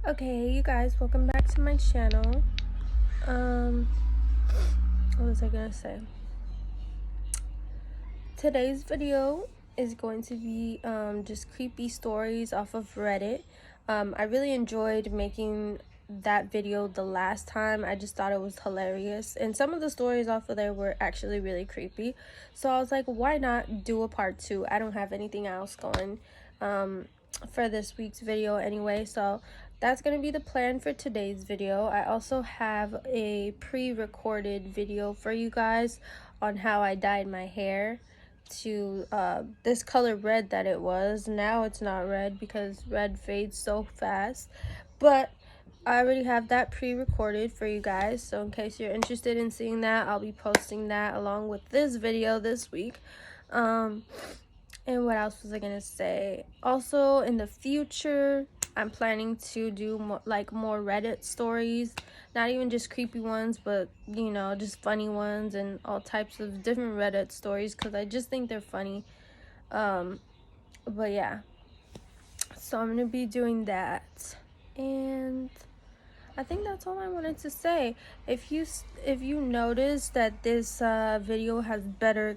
Okay, you guys, welcome back to my channel. What was I gonna say? Today's video is going to be just creepy stories off of Reddit. I really enjoyed making that video the last time. I just thought it was hilarious, and some of the stories off of there were actually really creepy, so I was like, why not do a part 2? I don't have anything else going for this week's video anyway, so that's gonna be the plan for today's video. I also have a pre-recorded video for you guys on how I dyed my hair to this color red that it was. Now it's not red because red fades so fast, but I already have that pre-recorded for you guys, so in case you're interested in seeing that, I'll be posting that along with this video this week. And what else was I gonna say? Also, in the future, I'm planning to do more Reddit stories, not even just creepy ones, but you know, just funny ones and all types of different Reddit stories because I just think they're funny. But yeah, so I'm gonna be doing that, and I think that's all I wanted to say. If you notice that this video has better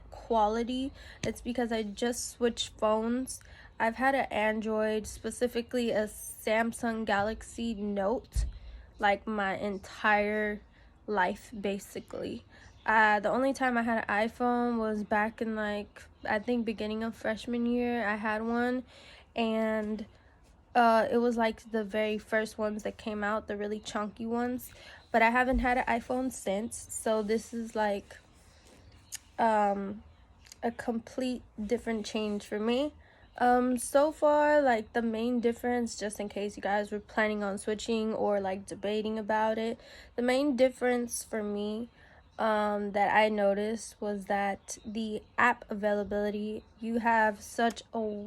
quality, it's because I just switched phones. I've had an Android, specifically a Samsung Galaxy Note, like my entire life basically. The only time I had an iPhone was back in I think beginning of freshman year. I had one, and it was like the very first ones that came out, the really chunky ones, but I haven't had an iPhone since, so this is like a complete different change for me. So far, like the main difference, just in case you guys were planning on switching or like debating about it, the main difference for me that I noticed was that the app availability, you have such a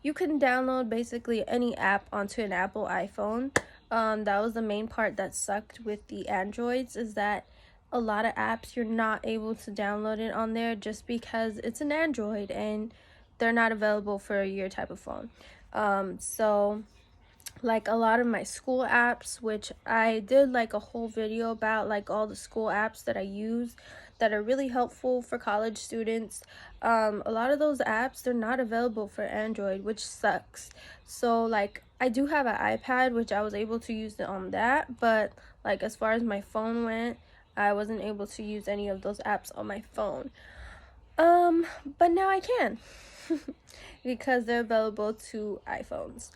you can download basically any app onto an Apple iPhone. That was the main part that sucked with the Androids, is that a lot of apps you're not able to download it on there just because it's an Android and they're not available for your type of phone. So like a lot of my school apps, which I did like a whole video about, like all the school apps that I use that are really helpful for college students, a lot of those apps, they're not available for Android, which sucks. So like I do have an iPad, which I was able to use it on that, but like as far as my phone went, I wasn't able to use any of those apps on my phone. But now I can because they're available to iPhones.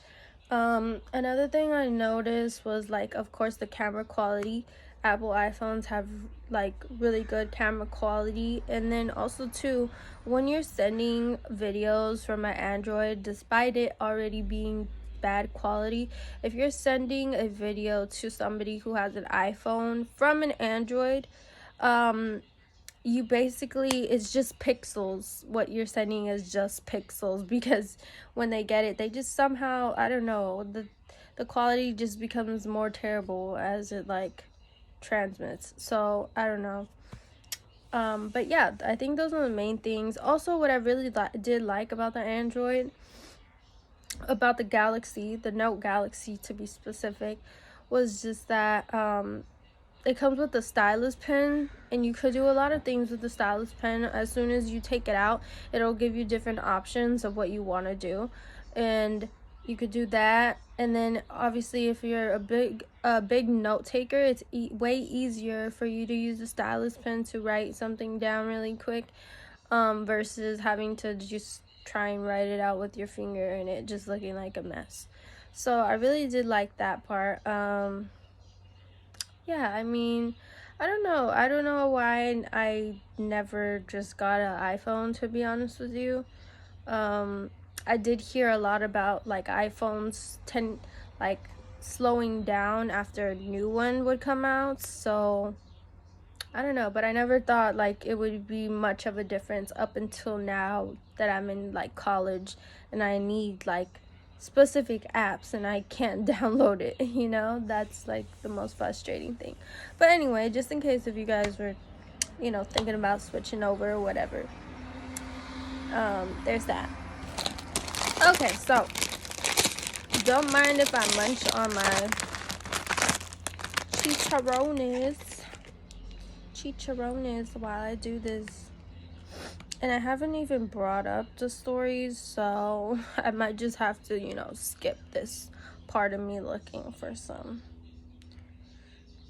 Another thing I noticed was like, of course, the camera quality. Apple iPhones have like really good camera quality, and then also too, when you're sending videos from an Android, despite it already being bad quality, if you're sending a video to somebody who has an iPhone from an Android, you basically, it's just pixels. What you're sending is just pixels, because when they get it, they just somehow, I don't know, the quality just becomes more terrible as it like transmits. So I don't know. But yeah, I think those are the main things. Also, what I really did like about the Android, about the Galaxy, the Note Galaxy to be specific, was just that it comes with the stylus pen, and you could do a lot of things with the stylus pen. As soon as you take it out, it'll give you different options of what you want to do, and you could do that. And then obviously if you're a big note taker, it's way easier for you to use the stylus pen to write something down really quick, versus having to just try and write it out with your finger and it just looking like a mess. So I really did like that part. Yeah, I mean, I don't know why I never just got an iPhone, to be honest with you. I did hear a lot about like iPhones like slowing down after a new one would come out, so I don't know, but I never thought like it would be much of a difference up until now that I'm in like college and I need like specific apps and I can't download it, you know? That's like the most frustrating thing. But anyway, just in case if you guys were, you know, thinking about switching over or whatever, there's that. Okay, so Don't mind if I munch on my chicharrones while I do this. And I haven't even brought up the stories, so I might just have to, skip this part of me looking for some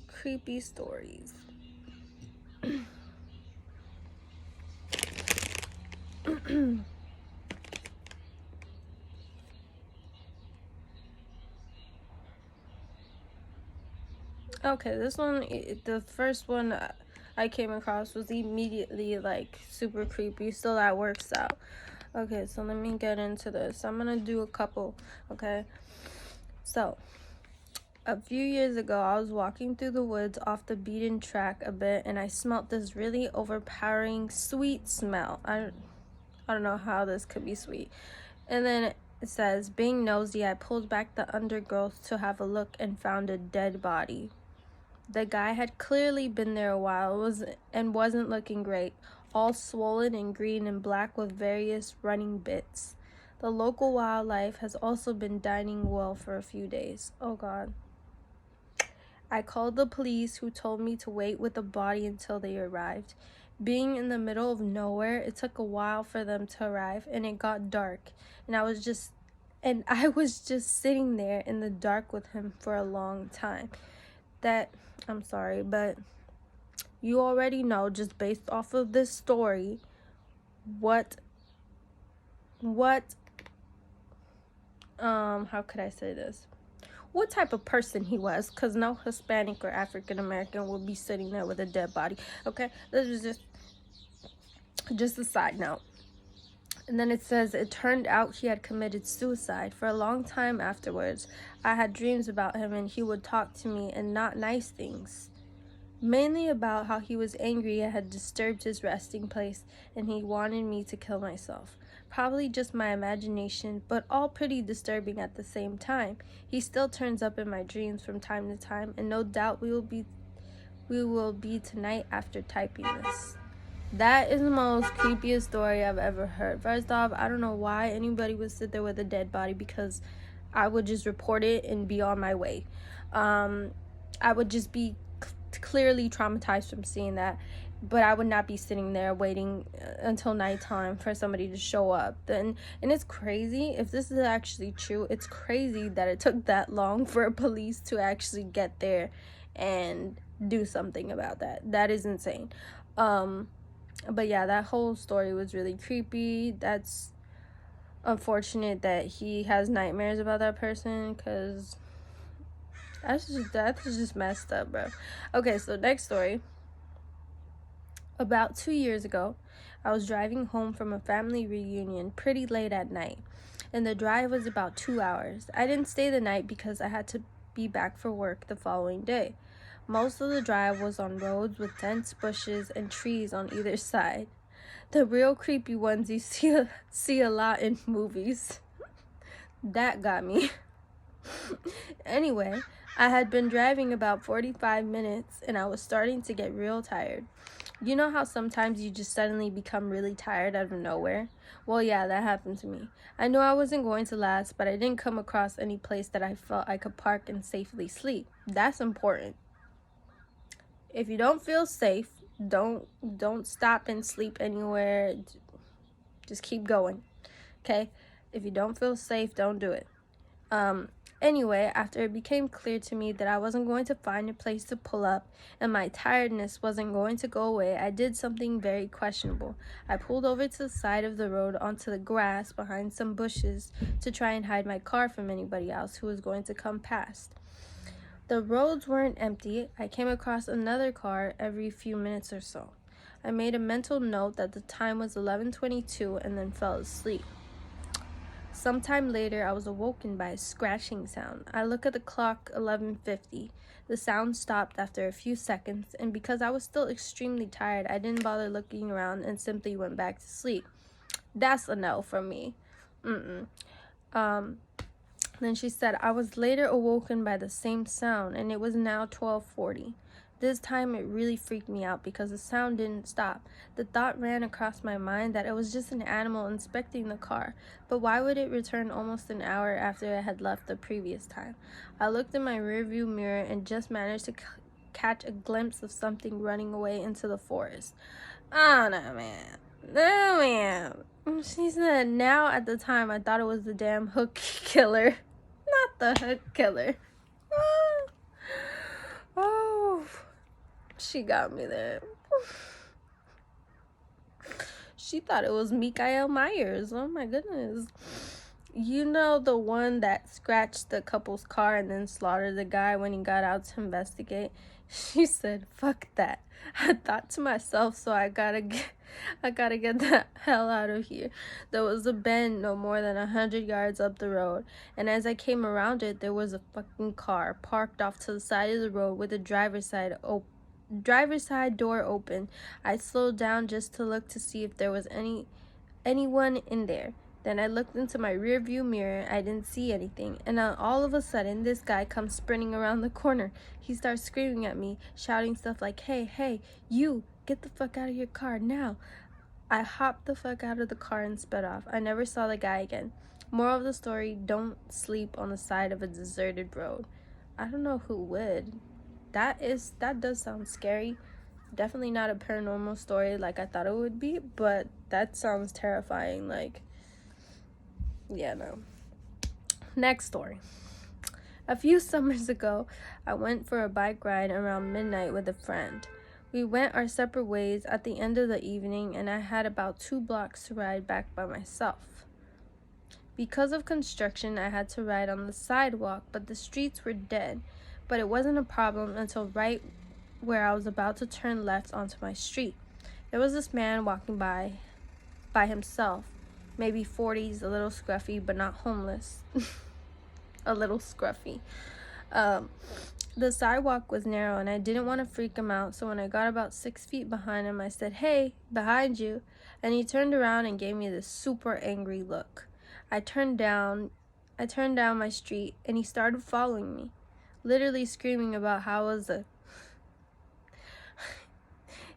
creepy stories. Okay, this one, the first one I came across was immediately like super creepy. Still, that works out. Okay, so let me get into this. I'm gonna do a couple. Okay, so a few years ago, I was walking through the woods off the beaten track a bit, and I smelt this really overpowering sweet smell. I don't know how this could be sweet. And then it says, being nosy, I pulled back the undergrowth to have a look and found a dead body. The guy had clearly been there a while wasn't looking great, all swollen and green and black with various running bits. The local wildlife has also been dining well for a few days. Oh God. I called the police, who told me to wait with the body until they arrived. Being in the middle of nowhere, it took a while for them to arrive, and it got dark, and I was just sitting there in the dark with him for a long time. I'm sorry, but you already know, just based off of this story, how could I say this? What type of person he was, because no Hispanic or African American would be sitting there with a dead body. Okay, this was just a side note. And then it says, it turned out he had committed suicide. For a long time afterwards, I had dreams about him, and he would talk to me, and not nice things. Mainly about how he was angry I had disturbed his resting place, and he wanted me to kill myself. Probably just my imagination, but all pretty disturbing at the same time. He still turns up in my dreams from time to time, and no doubt we will be tonight after typing this. That is the most creepiest story I've ever heard. First off, I don't know why anybody would sit there with a dead body, because I would just report it and be on my way. I would just be clearly traumatized from seeing that, but I would not be sitting there waiting until nighttime for somebody to show up. And it's crazy, if this is actually true, it's crazy that it took that long for police to actually get there and do something about that. That is insane. But yeah, that whole story was really creepy. That's unfortunate that he has nightmares about that person, because that's just messed up, bro. Okay, so next story. About 2 years ago, I was driving home from a family reunion pretty late at night, and the drive was about 2 hours. I didn't stay the night because I had to be back for work the following day. Most of the drive was on roads with dense bushes and trees on either side. The real creepy ones you see a lot in movies. That got me. Anyway, I had been driving about 45 minutes, and I was starting to get real tired. You know how sometimes you just suddenly become really tired out of nowhere? Well, yeah, that happened to me. I knew I wasn't going to last, but I didn't come across any place that I felt I could park and safely sleep. That's important. If you don't feel safe, don't stop and sleep anywhere. Just keep going. Okay? If you don't feel safe, don't do it. Anyway, after it became clear to me that I wasn't going to find a place to pull up and my tiredness wasn't going to go away, I did something very questionable. I pulled over to the side of the road onto the grass behind some bushes to try and hide my car from anybody else who was going to come past. The roads weren't empty. I came across another car every few minutes or so. I made a mental note that the time was 11:22 and then fell asleep. Sometime later, I was awoken by a scratching sound. I look at the clock, 11:50. The sound stopped after a few seconds, and because I was still extremely tired, I didn't bother looking around and simply went back to sleep. That's a no from me. Then she said, I was later awoken by the same sound, and it was now 12:40. This time it really freaked me out because the sound didn't stop. The thought ran across my mind that it was just an animal inspecting the car, but why would it return almost an hour after it had left the previous time? I looked in my rearview mirror and just managed to catch a glimpse of something running away into the forest. Oh no, man. No, man. She said, now at the time I thought it was the damn hook killer. Not the hook killer. Oh, she got me there. She thought it was Mikael Myers. Oh my goodness. You know, the one that scratched the couple's car and then slaughtered the guy when he got out to investigate? She said, fuck that. I thought to myself, so I gotta get the hell out of here. There was a bend no more than 100 yards up the road, and as I came around it, there was a fucking car parked off to the side of the road with the driver's side door open. I slowed down just to look to see if there was anyone in there. Then I looked into my rear view mirror. I didn't see anything. And then all of a sudden, this guy comes sprinting around the corner. He starts screaming at me, shouting stuff like, hey, you, get the fuck out of your car now. I hopped the fuck out of the car and sped off. I never saw the guy again. Moral of the story, don't sleep on the side of a deserted road. I don't know who would. That does sound scary. Definitely not a paranormal story like I thought it would be, but that sounds terrifying. Like, yeah, no. Next story. A few summers ago, I went for a bike ride around midnight with a friend. We went our separate ways at the end of the evening, and I had about 2 blocks to ride back by myself. Because of construction, I had to ride on the sidewalk, but the streets were dead. But it wasn't a problem until right where I was about to turn left onto my street. There was this man walking by himself, maybe 40s, a little scruffy, but not homeless. A little scruffy. The sidewalk was narrow and I didn't want to freak him out, so when I got about 6 feet behind him, I said, "Hey, behind you," and he turned around and gave me this super angry look. I turned down my street and he started following me, literally screaming about how I was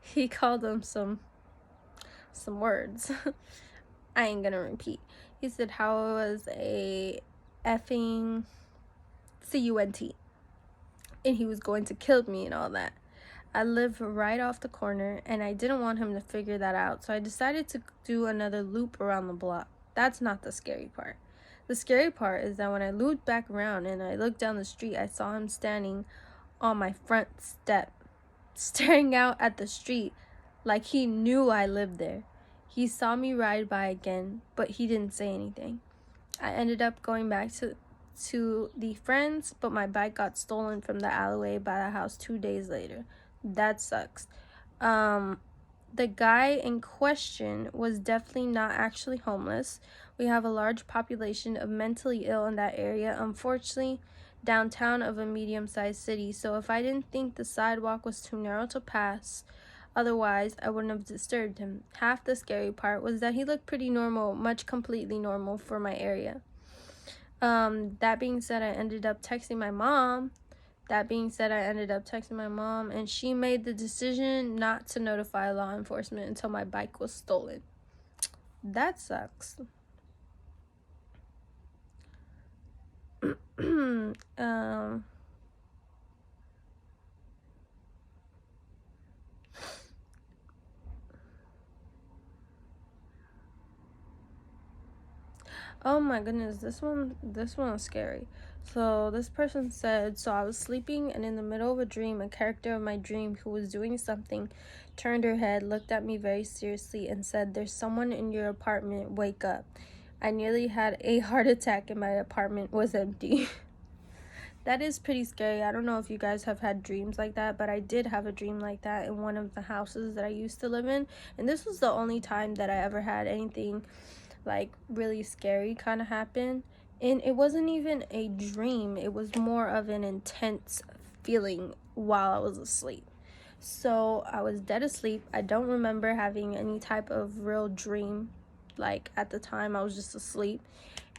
he called them some words. I ain't gonna repeat. He said how I was a effing cunt and he was going to kill me and all that. I live right off the corner and I didn't want him to figure that out, so I decided to do another loop around the block. That's not the scary part. The scary part is that when I looped back around and I looked down the street, I saw him standing on my front step, staring out at the street like he knew I lived there. He saw me ride by again, but he didn't say anything. I ended up going back to the friends, but my bike got stolen from the alleyway by the house 2 days later. That sucks. The guy in question was definitely not actually homeless. We have a large population of mentally ill in that area, unfortunately, downtown of a medium-sized city, so if I didn't think the sidewalk was too narrow to pass, otherwise I wouldn't have disturbed him. Half the scary part was that he looked pretty normal, completely normal for my area. That being said, I ended up texting my mom, and she made the decision not to notify law enforcement until my bike was stolen. That sucks. Oh my goodness, this one is scary. So this person said, so I was sleeping and in the middle of a dream, a character of my dream who was doing something turned her head, looked at me very seriously and said, "There's someone in your apartment, wake up." I nearly had a heart attack and my apartment was empty. That is pretty scary. I don't know if you guys have had dreams like that, but I did have a dream like that in one of the houses that I used to live in, and this was the only time that I ever had anything like really scary kind of happen. And it wasn't even a dream, it was more of an intense feeling while I was asleep. So I was dead asleep. I don't remember having any type of real dream. Like at the time I was just asleep,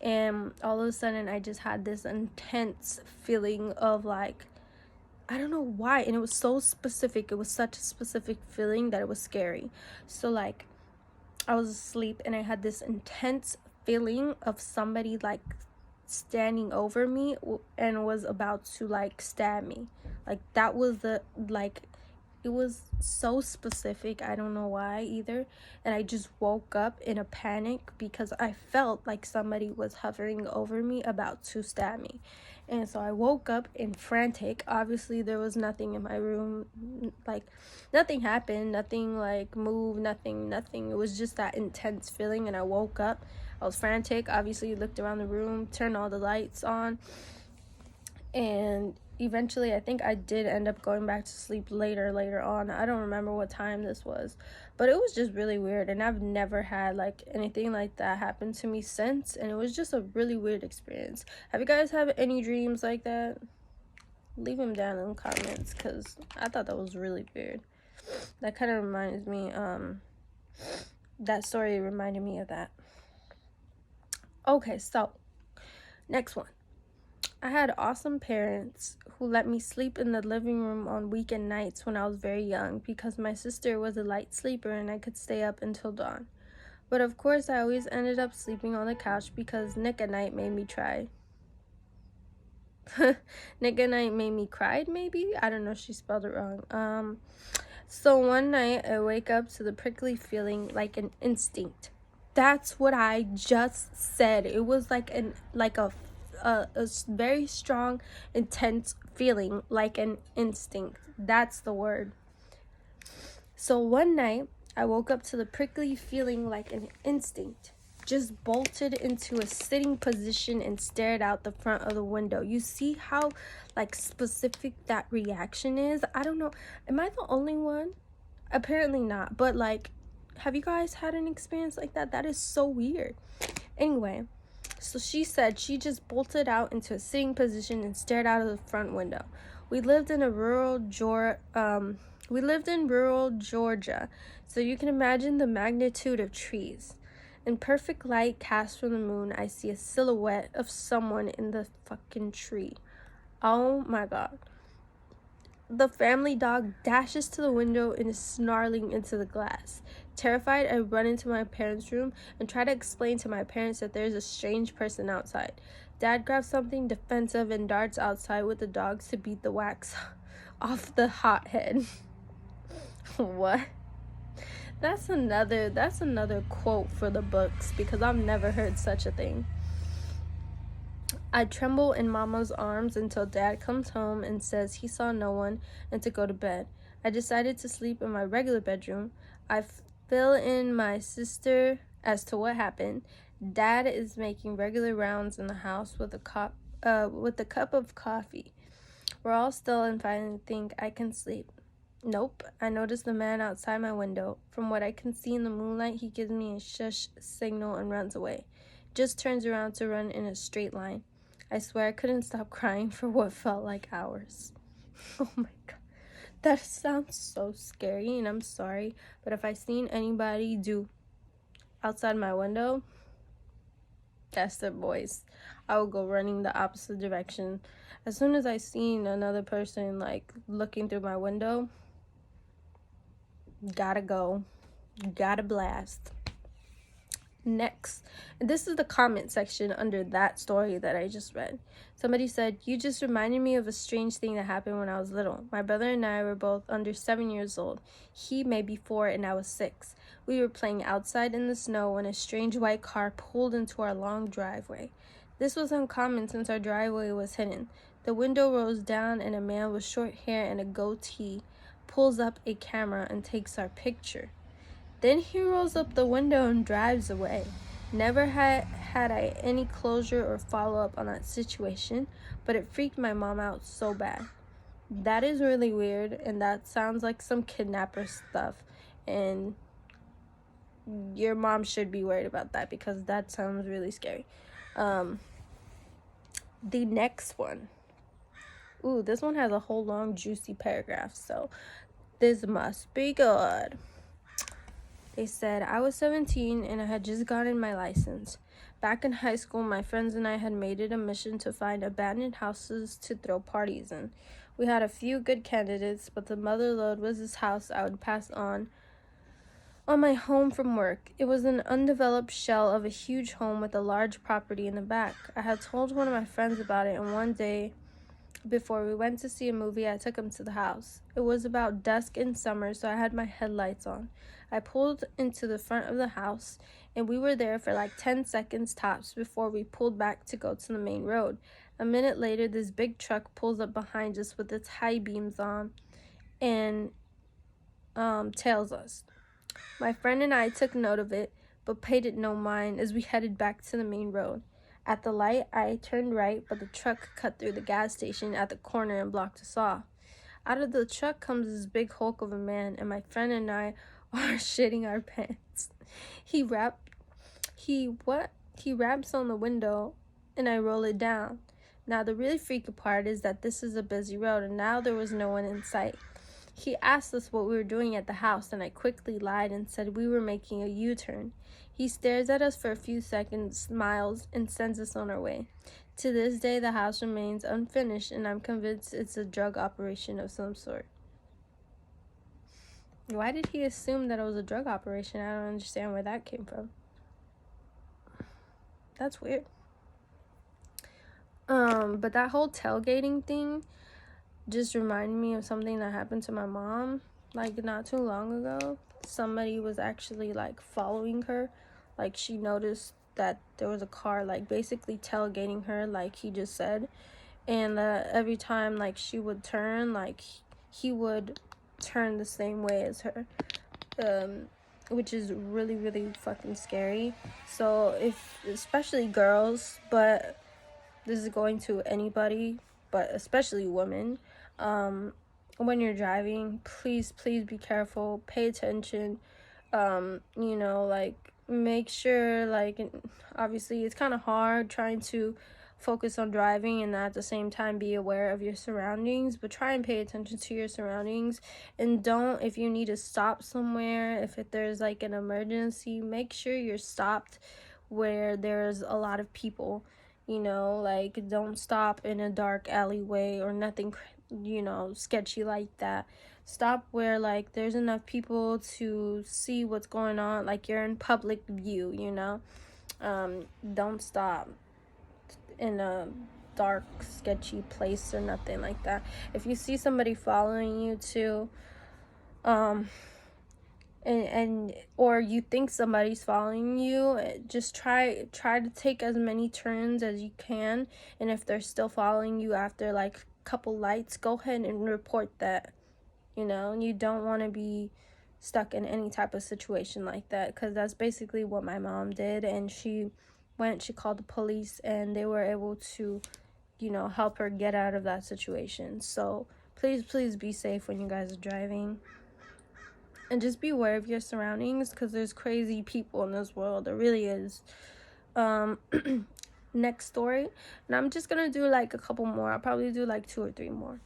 and all of a sudden I just had this intense feeling of like, I don't know why, and it was so specific. It was such a specific feeling that it was scary. So like I was asleep and I had this intense feeling of somebody like standing over me and was about to like stab me. Like that was the like it was so specific. I don't know why either. And I just woke up in a panic because I felt like somebody was hovering over me about to stab me. And so I woke up in frantic. Obviously there was nothing in my room, like nothing happened, nothing like moved, nothing. It was just that intense feeling. And I woke up, I was frantic, obviously looked around the room, turned all the lights on, and eventually I think I did end up going back to sleep later on. I don't remember what time this was, but it was just really weird, and I've never had like anything like that happen to me since, and it was just a really weird experience. Have you guys had any dreams like that? Leave them down in the comments, because I thought that was really weird. That kind of reminds me, that story reminded me of that. Okay, so next one. I had awesome parents who let me sleep in the living room on weekend nights when I was very young because my sister was a light sleeper and I could stay up until dawn. But of course, I always ended up sleeping on the couch because Nick at Night made me try. Nick at Night made me cry, maybe? I don't know, she spelled it wrong. So one night I wake up to the prickly feeling like an instinct. That's what I just said. It was like a very strong, intense feeling, like an instinct. That's the word. So one night, I woke up to the prickly feeling like an instinct. Just bolted into a sitting position and stared out the front of the window. You see how like specific that reaction is? I don't know. Am I the only one? Apparently not. But like, have you guys had an experience like that? That is so weird. Anyway, so she said she just bolted out into a sitting position and stared out of the front window. We lived in rural Georgia, so you can imagine the magnitude of trees. In perfect light cast from the moon, I see a silhouette of someone in the fucking tree. Oh my god. The family dog dashes to the window and is snarling into the glass. Terrified, I run into my parents' room and try to explain to my parents that there's a strange person outside. Dad grabs something defensive and darts outside with the dogs to beat the wax off the hothead. What? That's another quote for the books, because I've never heard such a thing. I tremble in Mama's arms until Dad comes home and says he saw no one and to go to bed. I decided to sleep in my regular bedroom. I fill in my sister as to what happened. Dad is making regular rounds in the house with a cup of coffee. We're all still and finally think I can sleep. Nope, I notice the man outside my window. From what I can see in the moonlight, he gives me a shush signal and runs away. Just turns around to run in a straight line. I swear I couldn't stop crying for what felt like hours. Oh my god. That sounds so scary, and I'm sorry, but if I seen anybody do outside my window, that's the boys. I would go running the opposite direction. As soon as I seen another person like looking through my window, gotta go, gotta blast. Next, and this is the comment section under that story that I just read. Somebody said, you just reminded me of a strange thing that happened when I was little. My brother and I were both under 7 years old. He maybe 4 and I was 6. We were playing outside in the snow when a strange white car pulled into our long driveway. This was uncommon since our driveway was hidden. The window rolls down and a man with short hair and a goatee pulls up a camera and takes our picture. Then he rolls up the window and drives away. Never had I any closure or follow-up on that situation, but it freaked my mom out so bad. That is really weird, and that sounds like some kidnapper stuff, and your mom should be worried about that because that sounds really scary. The next one. Ooh, this one has a whole long juicy paragraph, so this must be good. They said I was 17 and I had just gotten my license. Back in high school, my friends and I had made it a mission to find abandoned houses to throw parties in. We had a few good candidates, but the mother lode was this house I would pass on my home from work. It was an undeveloped shell of a huge home with a large property in the back. I had told one of my friends about it, and one day before we went to see a movie, I took him to the house. It was about dusk in summer, so I had my headlights on. I pulled into the front of the house, and we were there for like 10 seconds tops before we pulled back to go to the main road. A minute later, this big truck pulls up behind us with its high beams on and tails us. My friend and I took note of it, but paid it no mind as we headed back to the main road. At the light, I turned right, but the truck cut through the gas station at the corner and blocked us off. Out of the truck comes this big hulk of a man, and my friend and I are shitting our pants. He raps on the window, and I roll it down. Now, the really freaky part is that this is a busy road, and now there was no one in sight. He asked us what we were doing at the house, and I quickly lied and said we were making a U-turn. He stares at us for a few seconds, smiles, and sends us on our way. To this day, the house remains unfinished, and I'm convinced it's a drug operation of some sort. Why did he assume that it was a drug operation? I don't understand where that came from. That's weird. But that whole tailgating thing just reminded me of something that happened to my mom, like, not too long ago. Somebody was actually, like, following her. Like, she noticed that there was a car, like, basically tailgating her, like he just said. And every time, like, she would turn, like, he would turn the same way as her. Which is really, really fucking scary. So, especially girls, but this is going to anybody, but especially women. When you're driving, please be careful, pay attention. Like, make sure, like, obviously it's kind of hard trying to focus on driving and at the same time be aware of your surroundings, but try and pay attention to your surroundings. And don't, if you need to stop somewhere, if there's like an emergency, make sure you're stopped where there's a lot of people. Like, don't stop in a dark alleyway or nothing, sketchy like that. Stop where, like, there's enough people to see what's going on, like you're in public view, Don't stop in a dark, sketchy place or nothing like that. If you see somebody following you too, or you think somebody's following you, just try to take as many turns as you can. And if they're still following you after like a couple lights, go ahead and report that. You don't want to be stuck in any type of situation like that, because that's basically what my mom did. And she called the police, and they were able to help her get out of that situation. So please be safe when you guys are driving. And just be aware of your surroundings, because there's crazy people in this world. There really is. Next story. And I'm just going to do like a couple more. I'll probably do like 2 or 3 more.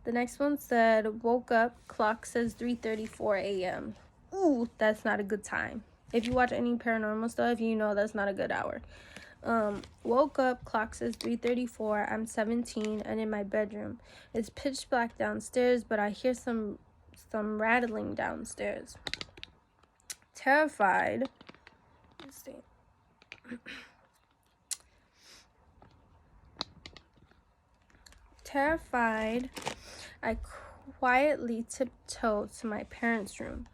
The next one said, woke up, clock says 3:34 a.m. Ooh, that's not a good time. If you watch any paranormal stuff, you know that's not a good hour. Woke up, clock says 3:34. I'm 17 and in my bedroom. It's pitch black downstairs, but I hear some rattling downstairs. Terrified. Let's see. Terrified, I quietly tiptoe to my parents' room.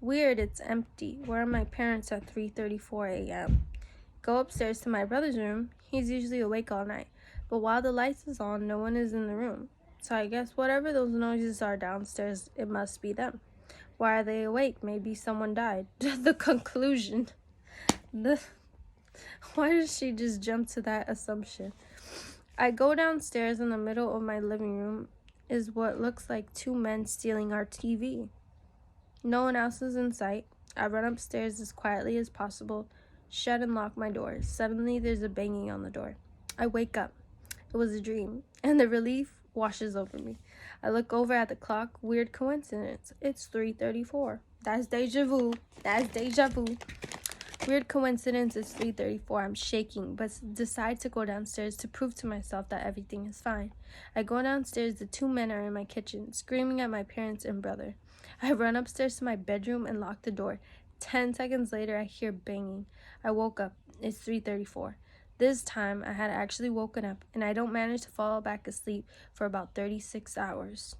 Weird, it's empty. Where are my parents at 3:34 a.m.? Go upstairs to my brother's room. He's usually awake all night. But while the lights is on, no one is in the room. So I guess whatever those noises are downstairs, it must be them. Why are they awake? Maybe someone died. The conclusion. Why did she just jump to that assumption? I go downstairs. In the middle of my living room is what looks like 2 men stealing our TV. No one else is in sight. I run upstairs as quietly as possible, shut and lock my doors. Suddenly, there's a banging on the door. I wake up. It was a dream, and the relief washes over me. I look over at the clock. Weird coincidence. It's 3:34. That's deja vu. That's deja vu. Weird coincidence, it's 3:34. I'm shaking, but decide to go downstairs to prove to myself that everything is fine. I go downstairs. The two men are in my kitchen, screaming at my parents and brother. I run upstairs to my bedroom and lock the door. 10 seconds later, I hear banging. I woke up. It's 3:34. This time, I had actually woken up, and I don't manage to fall back asleep for about 36 hours.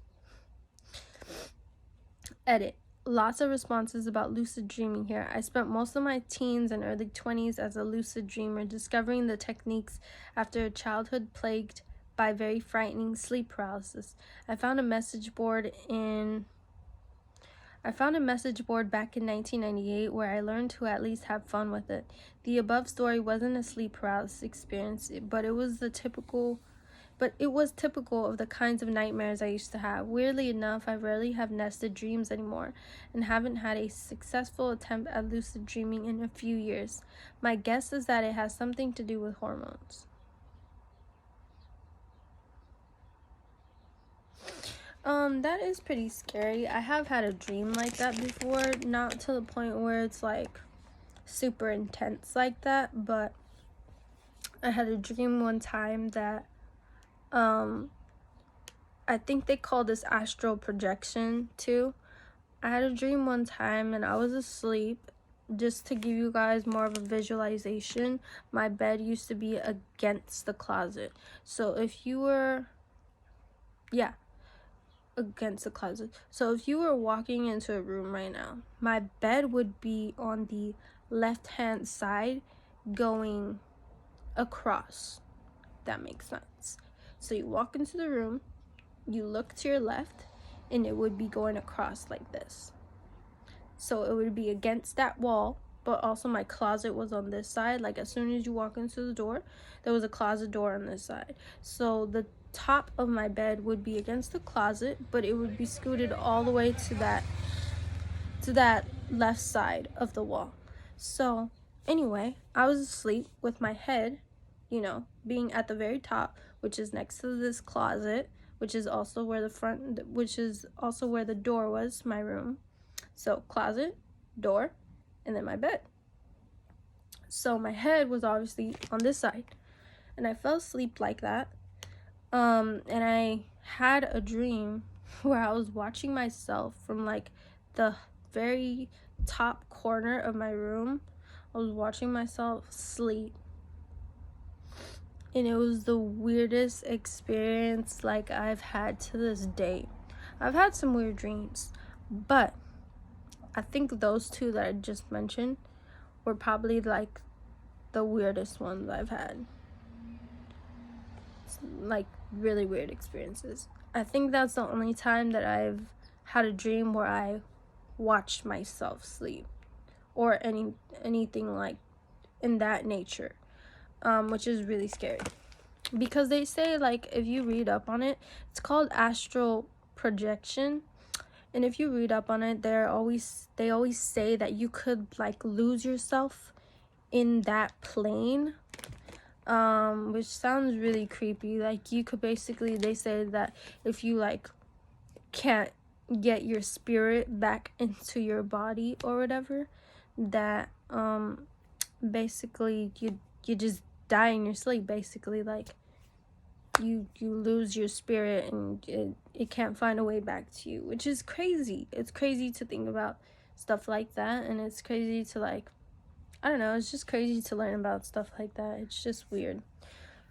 Edit. Lots of responses about lucid dreaming here. I spent most of my teens and early 20s as a lucid dreamer, discovering the techniques after a childhood plagued by very frightening sleep paralysis. I found a message board back in 1998 where I learned to at least have fun with it. The above story wasn't a sleep paralysis experience, but it was typical of the kinds of nightmares I used to have. Weirdly enough, I rarely have nested dreams anymore and haven't had a successful attempt at lucid dreaming in a few years. My guess is that it has something to do with hormones. That is pretty scary. I have had a dream like that before, not to the point where it's like super intense like that, but I had a dream one time that I think they call this astral projection too. I had a dream one time and I was asleep. Just to give you guys more of a visualization, my bed used to be against the closet. So if you were, against the closet. So if you were walking into a room right now, my bed would be on the left-hand side going across. That makes sense. So you walk into the room, you look to your left, and it would be going across like this. So it would be against that wall, but also my closet was on this side. Like as soon as you walk into the door, there was a closet door on this side. So the top of my bed would be against the closet, but it would be scooted all the way to that left side of the wall. So anyway, I was asleep with my head, being at the very top, which is next to this closet, which is also where the door was, my room. So closet, door, and then my bed. So my head was obviously on this side, and I fell asleep like that. And I had a dream where I was watching myself from like the very top corner of my room. I was watching myself sleep, and it was the weirdest experience like I've had to this day. I've had some weird dreams, but I think those two that I just mentioned were probably like the weirdest ones I've had. It's like really weird experiences. I think that's the only time that I've had a dream where I watched myself sleep or anything like in that nature, which is really scary because they say, like, if you read up on it, it's called astral projection, and if you read up on it, they always say that you could like lose yourself in that plane, which sounds really creepy. Like you could basically, they say that if you like can't get your spirit back into your body or whatever, that basically you just die in your sleep. Basically, like you lose your spirit and it can't find a way back to you, which is crazy. It's crazy to think about stuff like that, and it's crazy to like, I don't know, it's just crazy to learn about stuff like that. It's just weird.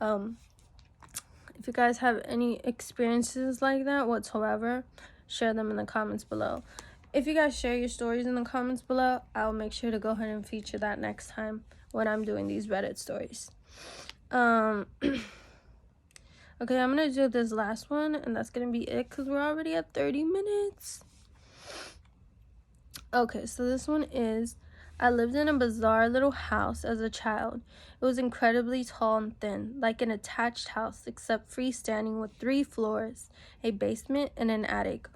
If you guys have any experiences like that whatsoever, share them in the comments below. If you guys share your stories in the comments below, I'll make sure to go ahead and feature that next time when I'm doing these Reddit stories. Okay, I'm gonna do this last one, and that's gonna be it because we're already at 30 minutes. Okay, so this one is, I lived in a bizarre little house as a child. It was incredibly tall and thin, like an attached house, except freestanding with 3 floors, a basement, and an attic.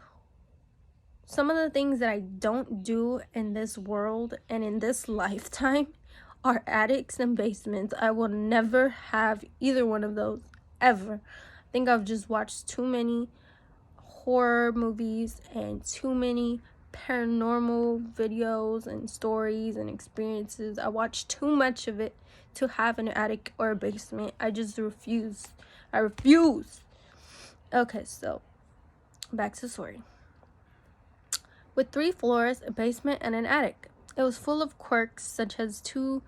Some of the things that I don't do in this world and in this lifetime are attics and basements. I will never have either one of those, ever. I think I've just watched too many horror movies and too many paranormal videos and stories and experiences. I watched too much of it to have an attic or a basement. I just refuse. I refuse. Okay, so back to the story. With 3 floors, a basement, and an attic. It was full of quirks such as 2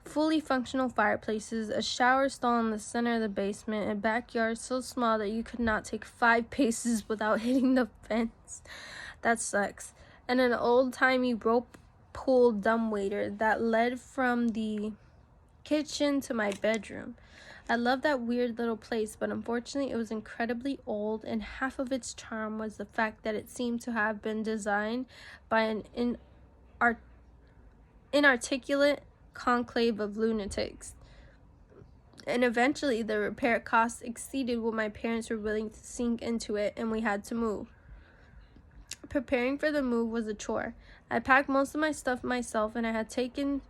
fully functional fireplaces, a shower stall in the center of the basement, a backyard so small that you could not take 5 paces without hitting the fence. That sucks. And an old-timey rope pool dumbwaiter that led from the kitchen to my bedroom. I love that weird little place, but unfortunately it was incredibly old, and half of its charm was the fact that it seemed to have been designed by an inarticulate conclave of lunatics. And eventually the repair costs exceeded what my parents were willing to sink into it, and we had to move. Preparing for the move was a chore. I packed most of my stuff myself, and I had taken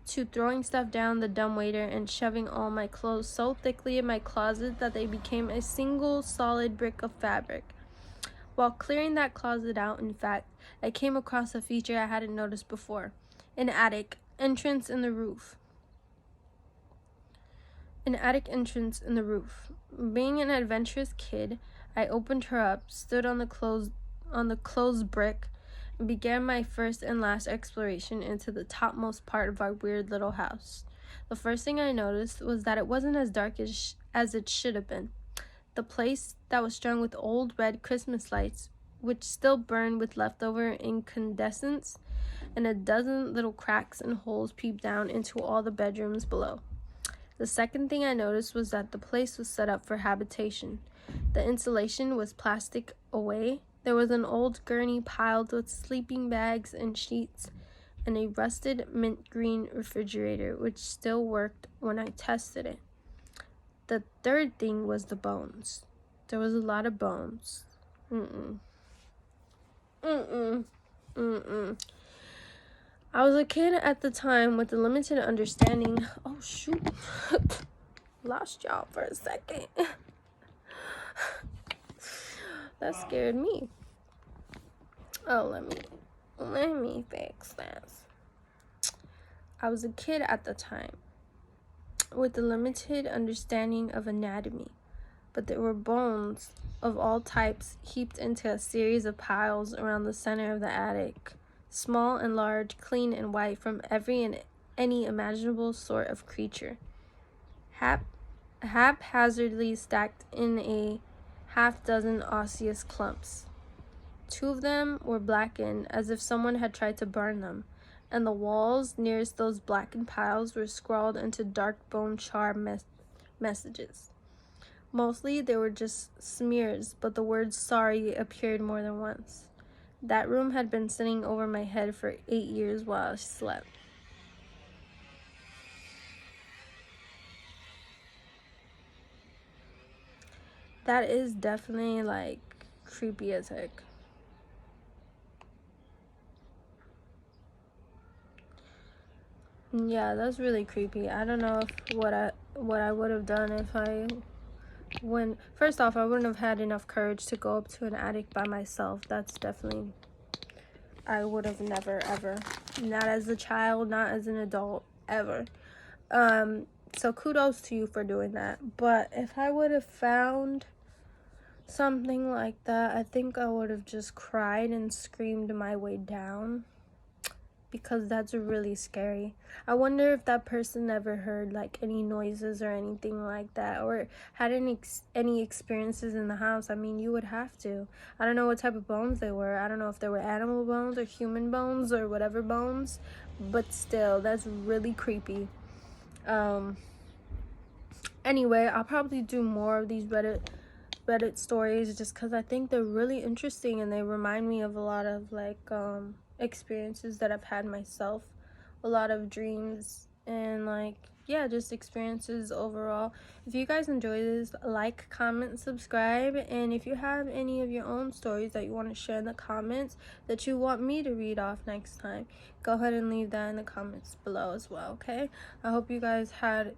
to throwing stuff down the dumbwaiter and shoving all my clothes so thickly in my closet that they became a single solid brick of fabric. While clearing that closet out, in fact, I came across a feature I hadn't noticed before. An attic entrance in the roof. An attic entrance in the roof. Being an adventurous kid, I opened her up, stood on the closed brick, and began my first and last exploration into the topmost part of our weird little house. The first thing I noticed was that it wasn't as dark as it should have been. The place that was strung with old red Christmas lights, which still burned with leftover incandescence, and a dozen little cracks and holes peeped down into all the bedrooms below. The second thing I noticed was that the place was set up for habitation. The insulation was plastic away. There was an old gurney piled with sleeping bags and sheets, and a rusted mint green refrigerator which still worked when I tested it. The third thing was the bones. There was a lot of bones. I was a kid at the time with a limited understanding. Oh shoot. Lost y'all for a second. That scared me. Oh, let me fix this. I was a kid at the time with a limited understanding of anatomy, but there were bones of all types heaped into a series of piles around the center of the attic, small and large, clean and white, from every and any imaginable sort of creature, haphazardly stacked in a half-dozen osseous clumps. 2 of them were blackened as if someone had tried to burn them, and the walls nearest those blackened piles were scrawled into dark bone char messages. Mostly they were just smears, but the word sorry appeared more than once. That room had been sitting over my head for 8 years while I slept. That is definitely like creepy as heck. Yeah, that's really creepy. I don't know if what I would have done if first off, I wouldn't have had enough courage to go up to an attic by myself. That's definitely, I would have never ever, not as a child, not as an adult, ever. So kudos to you for doing that. But if I would have found something like that, I think I would have just cried and screamed my way down, because that's really scary. I wonder if that person ever heard like any noises or anything like that, or had any experiences in the house. I mean, you would have to. I don't know what type of bones they were. I don't know if they were animal bones or human bones or whatever bones, but still, that's really creepy. Anyway, I'll probably do more of these Reddit stories just because I think they're really interesting, and they remind me of a lot of like experiences that I've had myself, a lot of dreams, and like, yeah, just experiences overall. If you guys enjoy this, like, comment, subscribe, and if you have any of your own stories that you want to share in the comments that you want me to read off next time, go ahead and leave that in the comments below as well. Okay, I hope you guys had a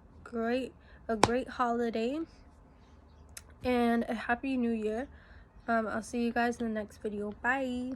great holiday and a happy new year. I'll see you guys in the next video. Bye.